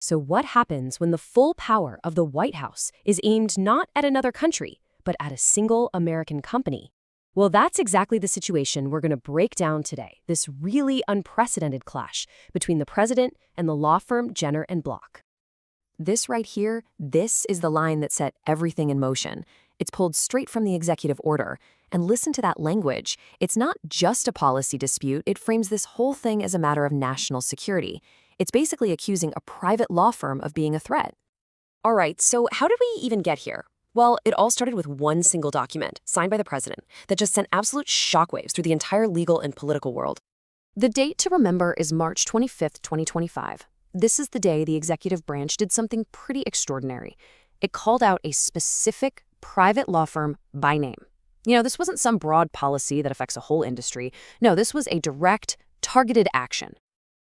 So what happens when the full power of the White House is aimed not at another country, but at a single American company? Well, that's exactly the situation we're going to break down today, this really unprecedented clash between the president and the law firm Jenner Block. This right here, this is the line that set everything in motion. It's pulled straight from the executive order. And listen to that language. It's not just a policy dispute. It frames this whole thing as a matter of national security. It's basically accusing a private law firm of being a threat. All right, so how did we even get here? Well, it all started with one single document, signed by the president, that just sent absolute shockwaves through the entire legal and political world. The date to remember is March 25th, 2025. This is the day the executive branch did something pretty extraordinary. It called out a specific private law firm by name. This wasn't some broad policy that affects a whole industry. No, this was a direct, targeted action.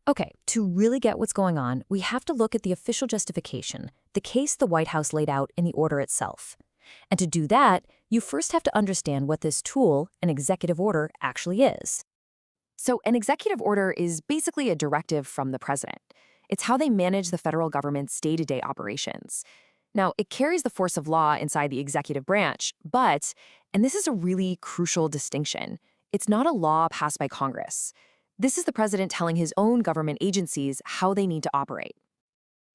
Okay, to really get what's going on, we have to look at the official justification, the case the White House laid out in the order itself. And to do that, you first have to understand what this tool, an executive order, actually is. So an executive order is basically a directive from the president. It's how they manage the federal government's day-to-day operations. Now, it carries the force of law inside the executive branch, but, and this is a really crucial distinction, it's not a law passed by Congress. This is the president telling his own government agencies how they need to operate.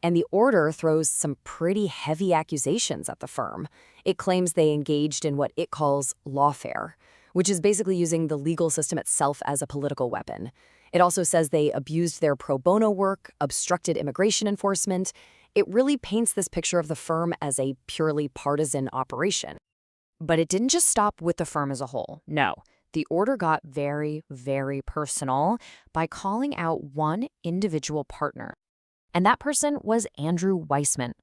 And the order throws some pretty heavy accusations at the firm. It claims they engaged in what it calls lawfare, which is basically using the legal system itself as a political weapon. It also says they abused their pro bono work, obstructed immigration enforcement. It really paints this picture of the firm as a purely partisan operation. But it didn't just stop with the firm as a whole. No, the order got very, very personal by calling out one individual partner. And that person was Andrew Weissmann.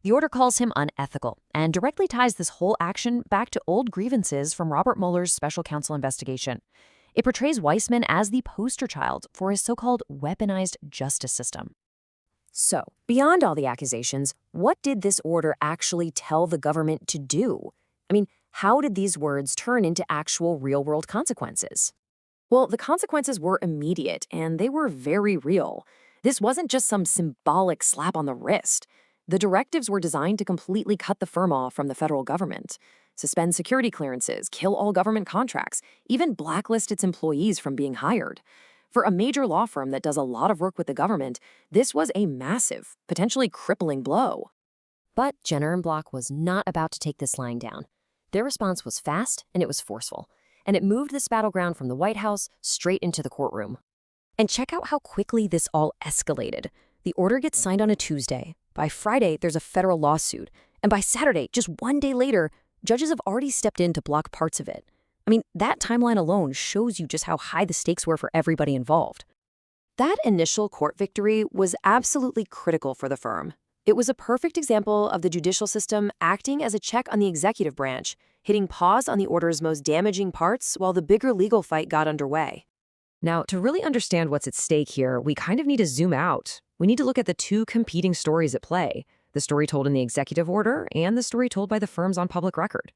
The order calls him unethical and directly ties this whole action back to old grievances from Robert Mueller's special counsel investigation. It portrays Weissmann as the poster child for his so-called weaponized justice system. So, beyond all the accusations, what did this order actually tell the government to do? How did these words turn into actual real-world consequences? Well, the consequences were immediate, and they were very real. This wasn't just some symbolic slap on the wrist. The directives were designed to completely cut the firm off from the federal government, suspend security clearances, kill all government contracts, even blacklist its employees from being hired. For a major law firm that does a lot of work with the government, this was a massive, potentially crippling blow. But Jenner Block was not about to take this lying down. Their response was fast and it was forceful, and it moved this battleground from the White House straight into the courtroom. And check out how quickly this all escalated. The order gets signed on a Tuesday. By Friday, there's a federal lawsuit. And by Saturday, just one day later, judges have already stepped in to block parts of it. That timeline alone shows you just how high the stakes were for everybody involved. That initial court victory was absolutely critical for the firm. It was a perfect example of the judicial system acting as a check on the executive branch, hitting pause on the order's most damaging parts while the bigger legal fight got underway. Now, to really understand what's at stake here, we kind of need to zoom out. We need to look at the two competing stories at play, the story told in the executive order and the story told by the firms on public record.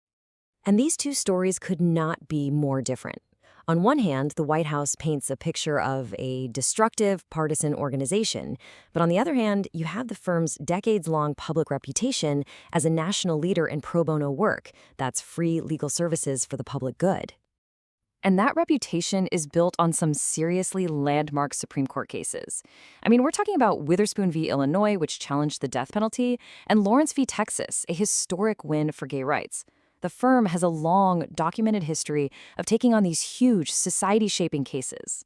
And these two stories could not be more different. On one hand, the White House paints a picture of a destructive, partisan organization. But on the other hand, you have the firm's decades-long public reputation as a national leader in pro bono work. That's free legal services for the public good. And that reputation is built on some seriously landmark Supreme Court cases. We're talking about Witherspoon v. Illinois, which challenged the death penalty, and Lawrence v. Texas, a historic win for gay rights. The firm has a long, documented history of taking on these huge, society-shaping cases.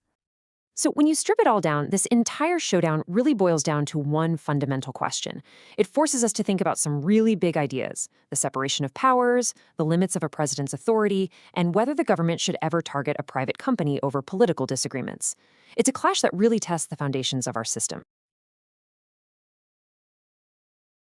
So when you strip it all down, this entire showdown really boils down to one fundamental question. It forces us to think about some really big ideas: the separation of powers, the limits of a president's authority, and whether the government should ever target a private company over political disagreements. It's a clash that really tests the foundations of our system.